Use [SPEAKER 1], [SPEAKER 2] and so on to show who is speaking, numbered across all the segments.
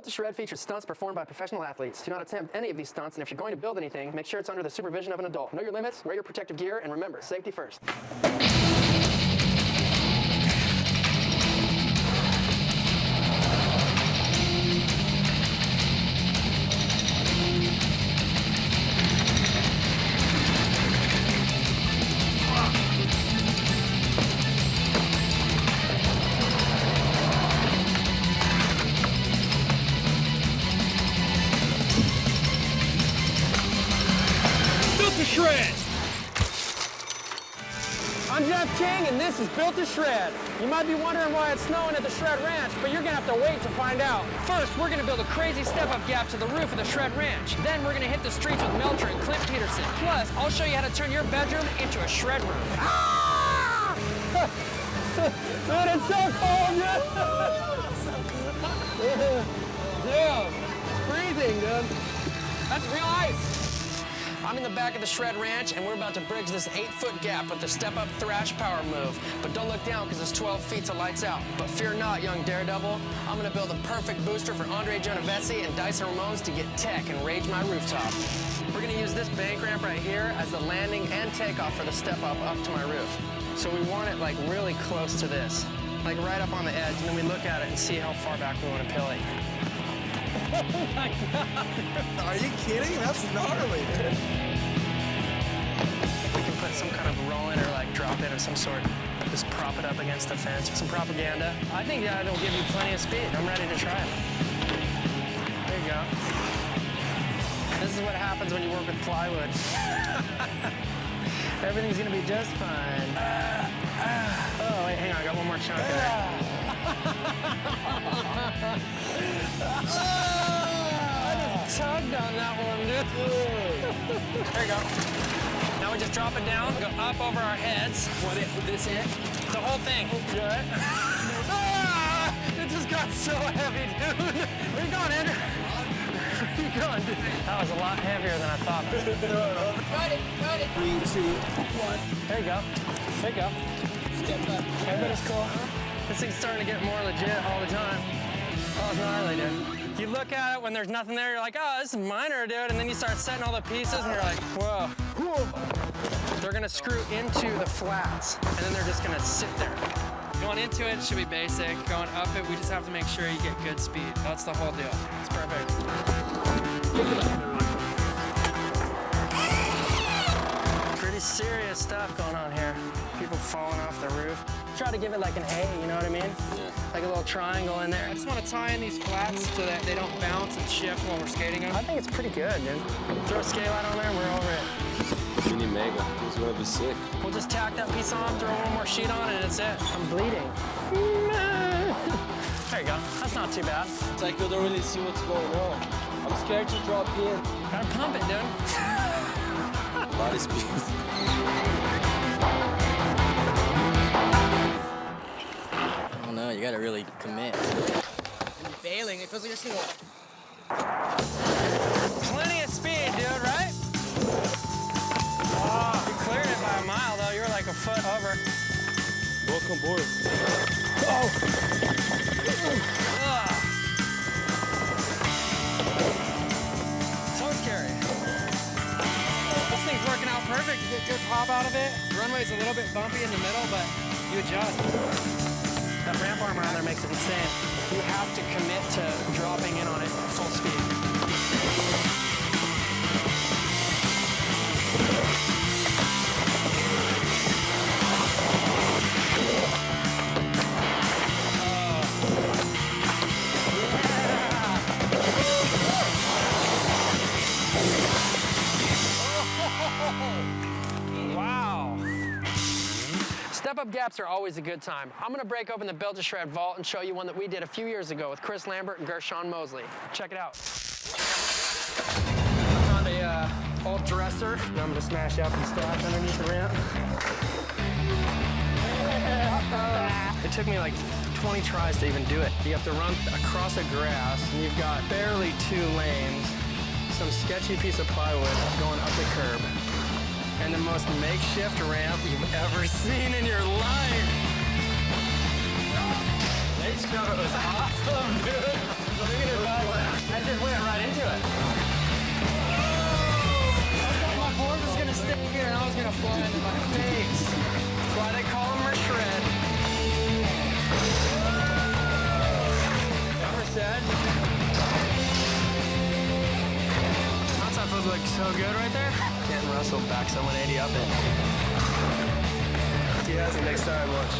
[SPEAKER 1] Built to Shred features stunts performed by professional athletes. Do not attempt any of these stunts, and if you're going to build anything, make sure it's under the supervision of an adult. Know your limits, wear your protective gear, and remember, safety first.
[SPEAKER 2] Shred. I'm Jeff King, and this is Built to Shred. You might be wondering why it's snowing at the Shred Ranch, but you're gonna have to wait to find out. First, we're gonna build a crazy step-up gap to the roof of the Shred Ranch. Then we're gonna hit the streets with Melcher and Clint Peterson. Plus, I'll show you how to turn your bedroom into a shred room. Ah! Dude, it's so cold, dude! Dude, it's freezing, dude. That's real ice. I'm in the back of the Shred Ranch, and we're about to bridge this 8-foot gap with the step-up thrash power move. But don't look down, because it's 12 feet to lights out. But fear not, young daredevil. I'm gonna build a perfect booster for Andre Genovese and Dyson Ramones to get tech and rage my rooftop. We're gonna use this bank ramp right here as the landing and takeoff for the step-up up to my roof. So we want it like really close to this, like right up on the edge, and then we look at it and see how far back we want to pill it. Oh my God!
[SPEAKER 3] Are you kidding? That's gnarly, dude.
[SPEAKER 1] We can put some kind of roll in or like drop in of some sort. Just prop it up against the fence. Some propaganda. I think that'll give you plenty of speed. I'm ready to try it. There you go. This is what happens when you work with plywood. Everything's gonna be just fine. Oh, wait, hang on, I got one more chunk there. I just tugged on that one, dude. There you go. Now we just drop it down, go up over our heads. What it? This it? The whole thing. Okay. It just got so heavy, dude. Where you going, Andrew? Where you going, dude? That was a lot heavier than I thought.
[SPEAKER 3] Got it. 3, 2, 1.
[SPEAKER 1] There you go. There you go.
[SPEAKER 3] Step up.
[SPEAKER 1] Everybody's cool. This thing's starting to get more legit all the time. Oh, it's gnarly, dude. You look at it when there's nothing there, you're like, oh, this is minor, dude. And then you start setting all the pieces, and you're like, whoa. They're gonna screw into the flats, and then they're just gonna sit there. Going into it should be basic. Going up it, we just have to make sure you get good speed. That's the whole deal. It's perfect. Pretty serious stuff going on here. People falling off the roof. Try to give it like an A, you know what I mean? Yeah. Like a little triangle in there. I just want to tie in these flats so that they don't bounce and shift while we're skating them. I think it's pretty good, dude. Throw a skate light on there, we're over it.
[SPEAKER 4] Mini Mega. This is gonna be sick.
[SPEAKER 1] We'll just tack that piece on, throw one more sheet on, and it's it. I'm bleeding. There you go. That's not too bad.
[SPEAKER 4] It's like you don't really see what's going on. I'm scared to drop in.
[SPEAKER 1] Gotta pump it, dude.
[SPEAKER 4] Body speed.
[SPEAKER 5] Oh no, you gotta really commit.
[SPEAKER 3] You're failing. It feels like you're single.
[SPEAKER 1] Plenty of speed, dude, right? Oh, you cleared it by a mile, though. You were like a foot over.
[SPEAKER 4] Welcome aboard.
[SPEAKER 1] Oh! So scary. This thing's working out perfect. You get good pop out of it. The runway's a little bit bumpy in the middle, but you adjust. That ramp arm around there makes it insane. You have to commit to dropping in on it full speed. Wow. Step-up gaps are always a good time. I'm gonna break open the Built to Shred vault and show you one that we did a few years ago with Chris Lambert and Gershon Mosley. Check it out. I found a old dresser that I'm gonna smash up and stash underneath the ramp. It took me like 20 tries to even do it. You have to run across a grass, and you've got barely 2 lanes, some sketchy piece of plywood going up the curb, and the most makeshift ramp you've ever seen in your life. Thanks, Joe. It was awesome, dude. Look at it. Feels like so good right there.
[SPEAKER 2] Getting Russell back some 180 up it. He has it next time, watch.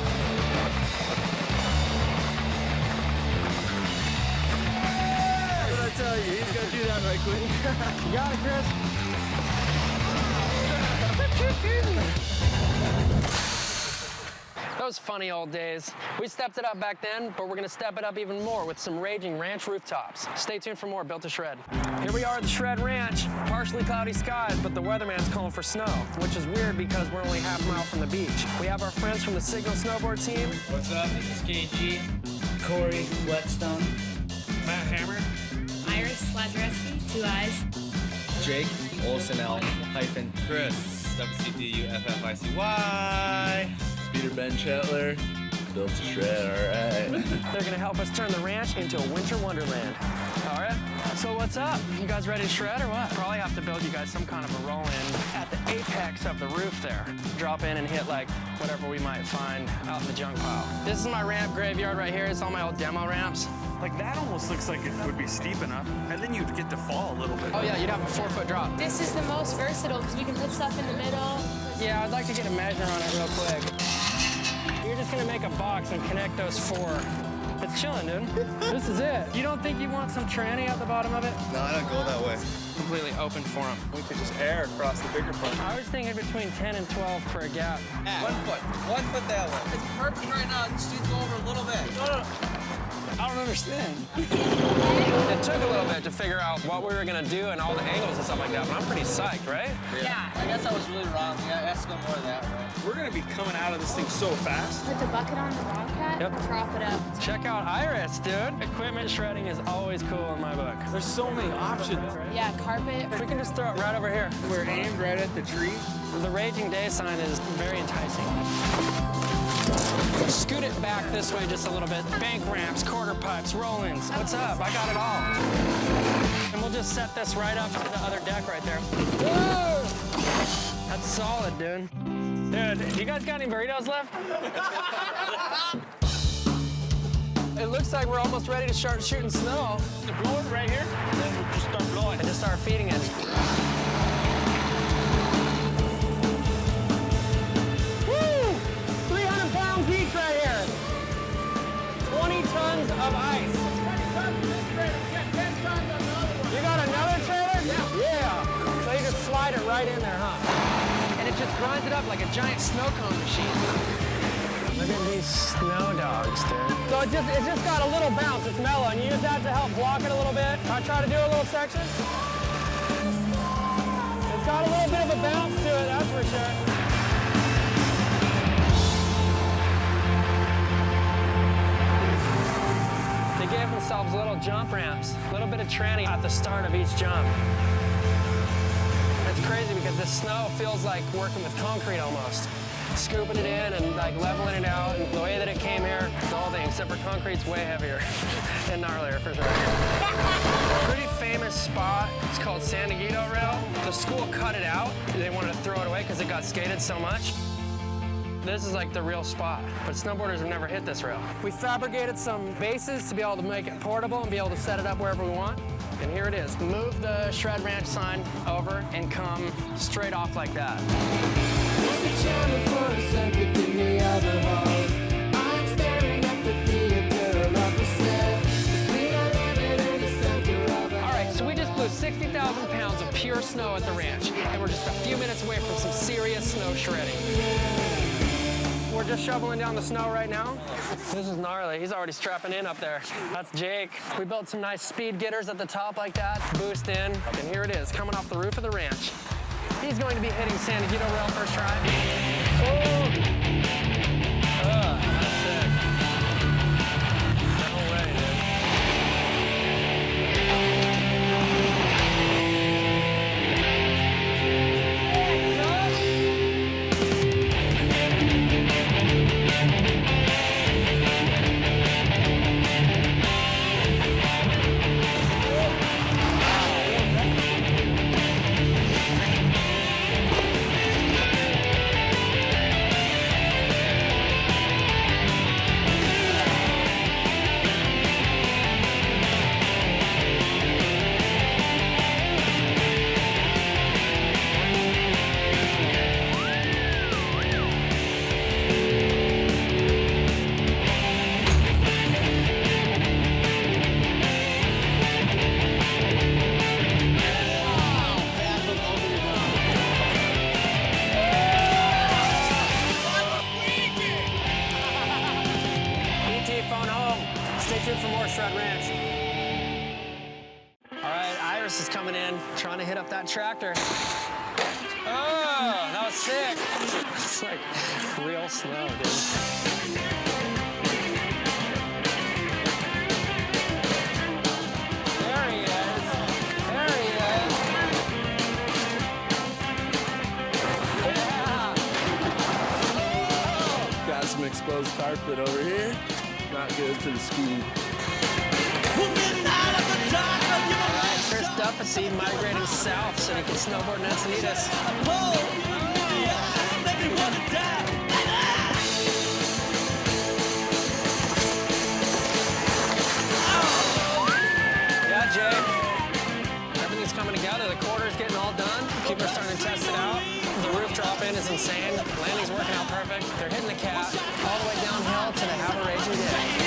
[SPEAKER 2] What did I tell you? He's gonna do that right quick.
[SPEAKER 1] You got it, Chris.
[SPEAKER 2] Those funny old days. We stepped it up back then, but we're gonna step it up even more with some raging ranch rooftops. Stay tuned for more Built to Shred. Here we are at the Shred Ranch. Partially cloudy skies, but the weatherman's calling for snow, which is weird because we're only half a mile from the beach. We have our friends from the Signal Snowboard team.
[SPEAKER 6] What's up? This is KG. Corey Whetstone.
[SPEAKER 1] Matt Hammer.
[SPEAKER 7] Iris Lazareski, 2 eyes.
[SPEAKER 6] Jake Olsen-Elm hyphen Chris WCDUFFICY. Peter Ben Chetler. Built to Shred, all right.
[SPEAKER 2] They're gonna help us turn the ranch into a winter wonderland.
[SPEAKER 1] All right. So what's up? You guys ready to shred or what? Probably have to build you guys some kind of a roll-in at the apex of the roof there. Drop in and hit like whatever we might find out in the junk pile.
[SPEAKER 2] This is my ramp graveyard right here. It's all my old demo ramps.
[SPEAKER 8] Like that almost looks like it would be steep enough, and then you'd get to fall a little bit.
[SPEAKER 2] Oh yeah, you'd have a 4-foot drop.
[SPEAKER 7] This is the most versatile because we can put stuff in the middle.
[SPEAKER 2] Yeah, I'd like to get a measure on it real quick. You're just gonna make a box and connect those 4. It's chilling, dude. This is it. You don't think you want some tranny at the bottom of it?
[SPEAKER 6] No, I don't go that way.
[SPEAKER 2] Completely open for them.
[SPEAKER 8] We could just air across the bigger part.
[SPEAKER 2] I was thinking between 10 and 12 for a gap.
[SPEAKER 6] 1 foot. 1 foot that way. It's perfect right now. Just need to go over a little bit.
[SPEAKER 2] No. I don't understand. It took a little bit to figure out what we were gonna do and all the angles and stuff like that, but I'm pretty psyched, right?
[SPEAKER 7] Yeah.
[SPEAKER 6] I guess I was really wrong. Yeah, it has to go more that way.
[SPEAKER 8] We're gonna be coming out of this thing so fast.
[SPEAKER 7] Put the bucket on the Bobcat,
[SPEAKER 2] Yep.
[SPEAKER 7] prop it up.
[SPEAKER 2] Check out Iris, dude. Equipment shredding is always cool in my book.
[SPEAKER 8] There's so many options.
[SPEAKER 7] Yeah, carpet.
[SPEAKER 2] We can just throw it right over here.
[SPEAKER 8] We're aimed right at the tree.
[SPEAKER 2] The Raging Day sign is very enticing. Scoot it back this way just a little bit. Bank ramps, quarter pipes, roll-ins. What's up? I got it all. And we'll just set this right up to the other deck right there. Whoa! That's solid, dude. Dude, you guys got any burritos left? It looks like we're almost ready to start shooting snow.
[SPEAKER 8] Blow it right here, and then we'll just start blowing.
[SPEAKER 2] And just start feeding it. Woo! 300 pounds each right here. 20 tons of ice. You got another trailer? Yeah. So you just slide it right in there, huh? And it just grinds it up like a giant snow cone machine. Look at these snow dogs, dude. So it just got a little bounce. It's mellow, and you use that to help block it a little bit. I try to do a little section. It's got a little bit of a bounce to it, that's for sure. They gave themselves little jump ramps, a little bit of tranny at the start of each jump. It's crazy because this snow feels like working with concrete almost. Scooping it in and like leveling it out, and the way that it came here, the whole thing, except for concrete's way heavier and gnarlier for sure. Pretty famous spot, it's called San Diego Rail. The school cut it out, they wanted to throw it away because it got skated so much. This is like the real spot, but snowboarders have never hit this rail. We fabricated some bases to be able to make it portable and be able to set it up wherever we want. And here it is. Move the Shred Ranch sign over and come straight off like that. All right, so we just blew 60,000 pounds of pure snow at the ranch, and we're just a few minutes away from some serious snow shredding. We're just shoveling down the snow right now. This is gnarly. He's already strapping in up there. That's Jake. We built some nice speed getters at the top like that, boost in, and here it is, coming off the roof of the ranch. He's going to be hitting San Diego Rail first try. Oh! That's sick. No way, dude. Iris is coming in, trying to hit up that tractor. Oh, that was sick. It's like real snow, dude. There he is. There he is. Yeah.
[SPEAKER 6] Got some exposed carpet over here. Not good for the speed.
[SPEAKER 2] First up, a seed migrating south so he can snowboard in Encinitas. Yeah, Jay. Everything's coming together. The quarter's getting all done. People are starting to test it out. The roof drop-in is insane. Landing's working out perfect. They're hitting the cat all the way downhill to the have a raging day.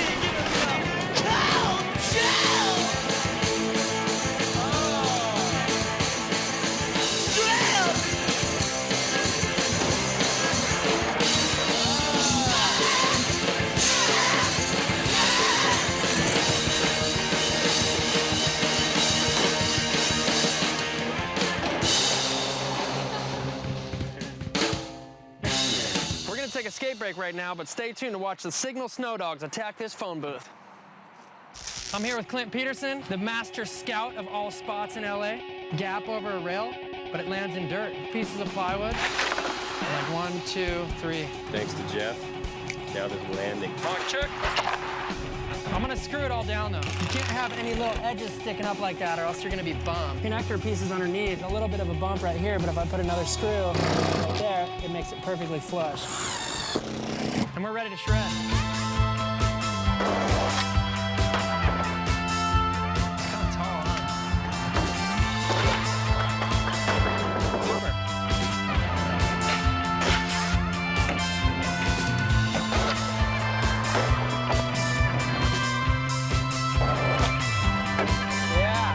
[SPEAKER 2] Take a skate break right now, but stay tuned to watch the Signal Snow Dogs attack this phone booth. I'm here with Clint Peterson, the master scout of all spots in LA. Gap over a rail, but it lands in dirt. Pieces of plywood, like 1, 2, 3.
[SPEAKER 9] Thanks to Jeff. Now there's landing.
[SPEAKER 2] Wrong trick. I'm gonna screw it all down though. You can't have any little edges sticking up like that or else you're gonna be bummed. Connector pieces underneath, a little bit of a bump right here, but if I put another screw right there, it makes it perfectly flush. And we're ready to shred. It's kind of tall, huh? Super. Yeah.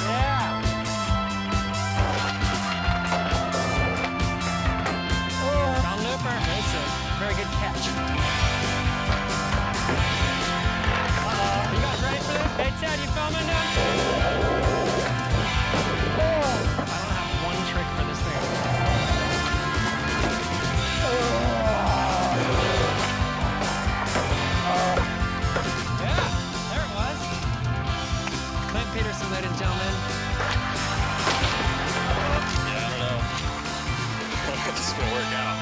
[SPEAKER 2] Yeah. Down looper. Very good catch. Uh-oh. You guys ready for this? Hey, Ted, you filming now? I don't have one trick for this thing. Yeah, there it was. Clint Peterson, ladies and gentlemen.
[SPEAKER 9] Yeah, I don't know. I don't know if this is gonna work out.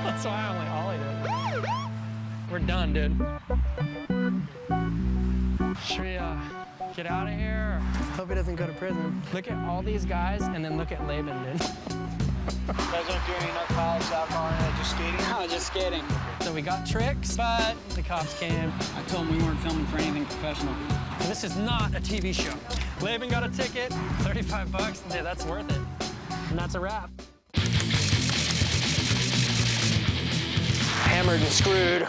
[SPEAKER 2] That's why I only ollied it. We're done, dude. Should we get out of here? Hope he doesn't go to prison. Look at all these guys and then look at Laban, dude.
[SPEAKER 4] You guys aren't doing enough college alcohol and just skating?
[SPEAKER 3] No, just skating.
[SPEAKER 2] So we got tricks, but the cops came.
[SPEAKER 3] I told them we weren't filming for anything professional.
[SPEAKER 2] And this is not a TV show. Laban got a ticket, 35 bucks. Dude, that's worth it. And that's a wrap. Hammered and screwed.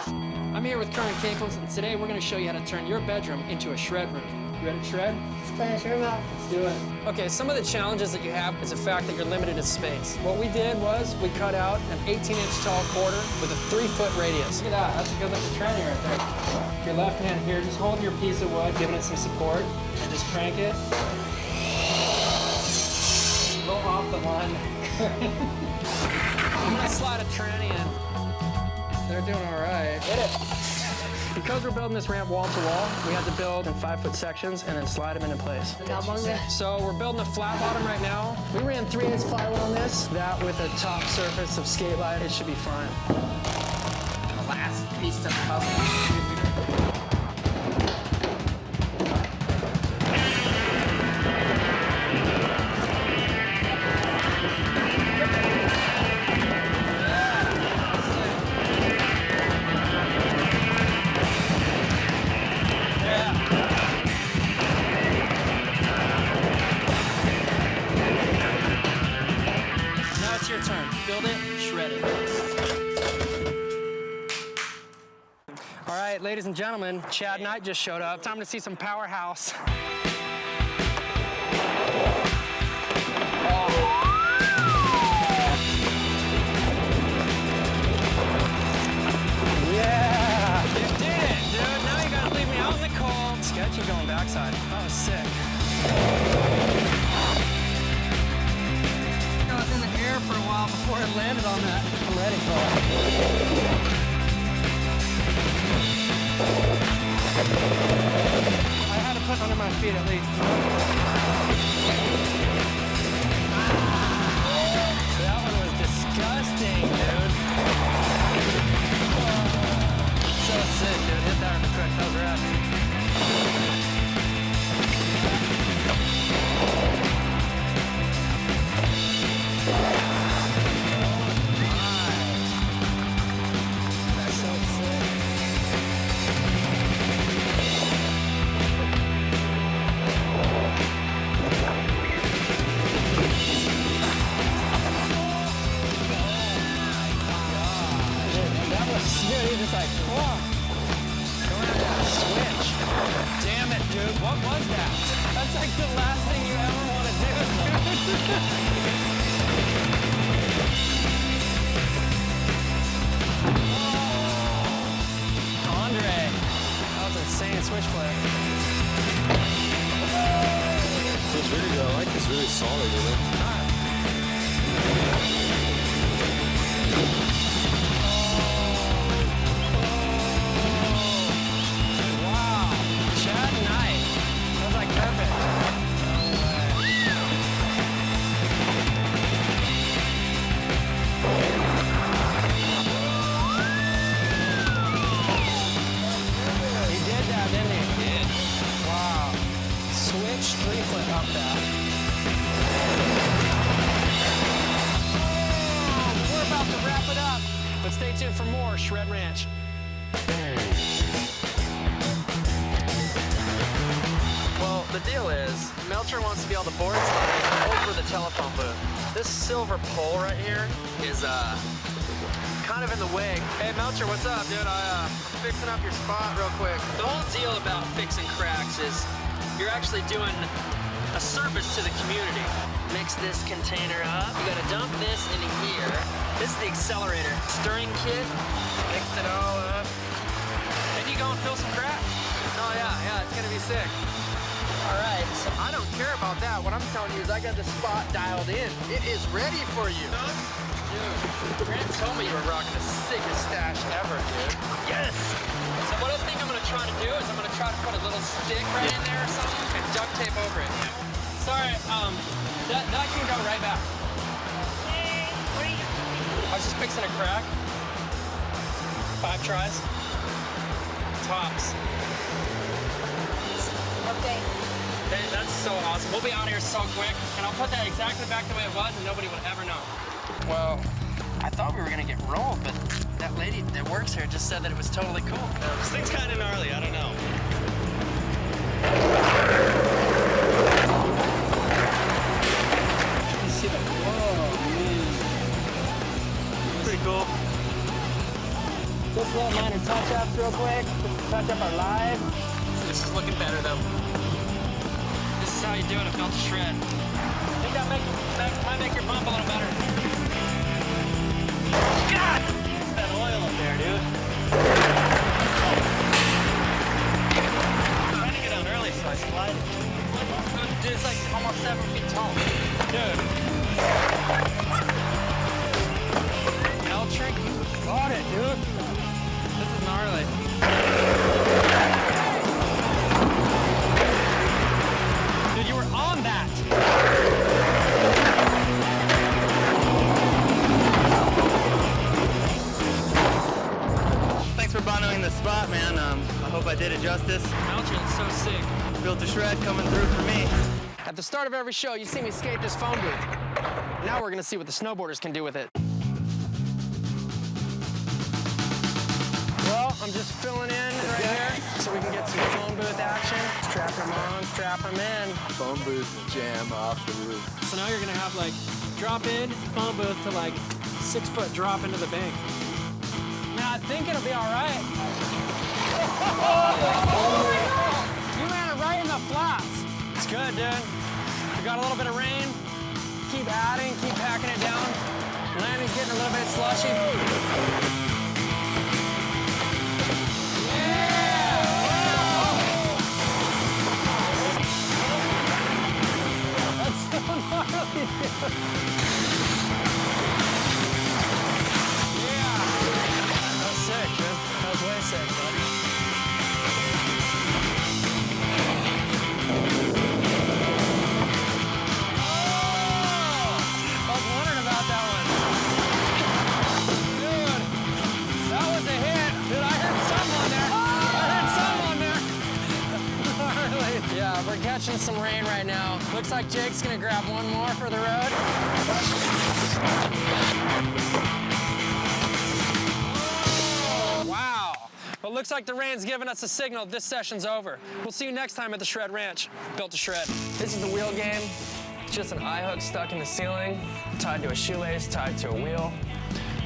[SPEAKER 2] I'm here with Current Cables, and today we're going to show you how to turn your bedroom into a shred room. You ready to shred?
[SPEAKER 7] Let's play a shred out.
[SPEAKER 2] Let's do it. Okay, some of the challenges that you have is the fact that you're limited in space. What we did was we cut out an 18-inch tall quarter with a 3-foot radius. Look at that, that's a good looking tranny right there. Your left hand here, just holding your piece of wood, giving it some support, and just crank it. A little off the line. I'm gonna slide a tranny in. They're doing all right. Hit it. Because we're building this ramp wall to wall, we had to build in 5-foot sections and then slide them into place. So we're building a flat bottom right now. We ran 3/8 plywood on this. That with a top surface of skate light, it should be fine.
[SPEAKER 3] The last piece of the puzzle.
[SPEAKER 2] Build it, shred it. All right, ladies and gentlemen, Chad Knight just showed up. Time to see some powerhouse. Yeah! You did it, dude. Now you gotta leave me out in the cold. Sketchy going backside. That was sick.
[SPEAKER 1] on that. I'm ready for it. I had to put under my feet at least. That one was disgusting, dude. So sick, dude. Hit that quick. That was rad. That's so sick. That was good. He just like, whoa. Going at that switch. Damn it, dude. What was that? That's like the last thing you ever want to do, Andre. That was insane switch play.
[SPEAKER 9] Feels really good. I like it's really solid, you know?
[SPEAKER 1] Wow. Chad Knight. That was like perfect. No way. He did that, didn't he?
[SPEAKER 5] Yeah.
[SPEAKER 1] Wow. Switch 3-foot up that. We're about to wrap it up, but stay tuned for more Shred Ranch.
[SPEAKER 2] Well, the deal is, Melcher wants to be on the board slide over the telephone booth. This silver pole right here is kind of in the way. Hey, Melcher, what's up, dude? I'm fixing up your spot real quick. The whole deal about fixing cracks is you're actually doing a service to the community. Mix this container up. You gotta dump this into here. This is the accelerator. Stirring kit. Mix it all up. Then you go and fill some cracks. Oh, yeah, it's gonna be sick. All right, so I don't care about that. What I'm telling you is I got the spot dialed in. It is ready for you. Dude, Grant told me you were rocking the sickest stash ever, dude. Yes! So what I think I'm gonna try to do is I'm gonna try to put a little stick right in there or something and duct tape over it. Sorry, that can go right back.
[SPEAKER 7] Hey, what are you doing?
[SPEAKER 1] I was just fixing a crack. 5 tries. Tops.
[SPEAKER 7] Okay.
[SPEAKER 1] Hey, that's so awesome. We'll be out here so quick, and I'll put that exactly back the way it was, and nobody would ever know. Well, I thought we were gonna get rolled, but that lady that works here just said that it was totally cool.
[SPEAKER 9] This thing's kind of gnarly. I don't know.
[SPEAKER 1] You see the, whoa, man.
[SPEAKER 9] Pretty cool.
[SPEAKER 1] Just little minor touch-ups real quick. Just to touch up our live. This is looking better, though. This is how you do it at Built to Shred. I think that might make your bump a little better. God! It's that oil up there, dude.
[SPEAKER 9] I'm trying to get down early, so I slide it.
[SPEAKER 1] Dude, it's like almost 7 feet tall. Dude. Melcher, you got it, dude. This is gnarly. Dude, you were on that.
[SPEAKER 4] Thanks for bonoing the spot, man. I hope I did it justice.
[SPEAKER 1] Melcher is so sick.
[SPEAKER 4] Built to Shred coming through for me.
[SPEAKER 2] At the start of every show, you see me skate this phone booth. Now we're gonna see what the snowboarders can do with it.
[SPEAKER 1] Well, I'm just filling in right here so we can get some phone booth action. Strap them on, strap them in.
[SPEAKER 6] Phone booth jam off the roof.
[SPEAKER 1] So now you're gonna have like drop in, phone booth to like 6-foot drop into the bank. Now I think it'll be all right. You ran it right in the flats. It's good, dude. We got a little bit of rain. Keep adding, keep packing it down. Landing's getting a little bit slushy. That's so gnarly, dude. Yeah, we're catching some rain right now. Looks like Jake's gonna grab one more for the road. Wow. Well, looks like the rain's giving us a signal this session's over. We'll see you next time at the Shred Ranch. Built to shred.
[SPEAKER 2] This is the wheel game. It's just an eye hook stuck in the ceiling, tied to a shoelace, tied to a wheel,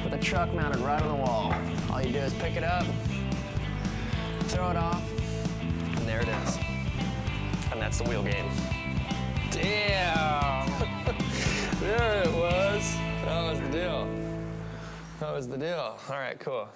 [SPEAKER 2] with a truck mounted right on the wall. All you do is pick it up, throw it off, and there it is. And that's the wheel game. Damn! There it was. That was the deal. That was the deal. All right, cool.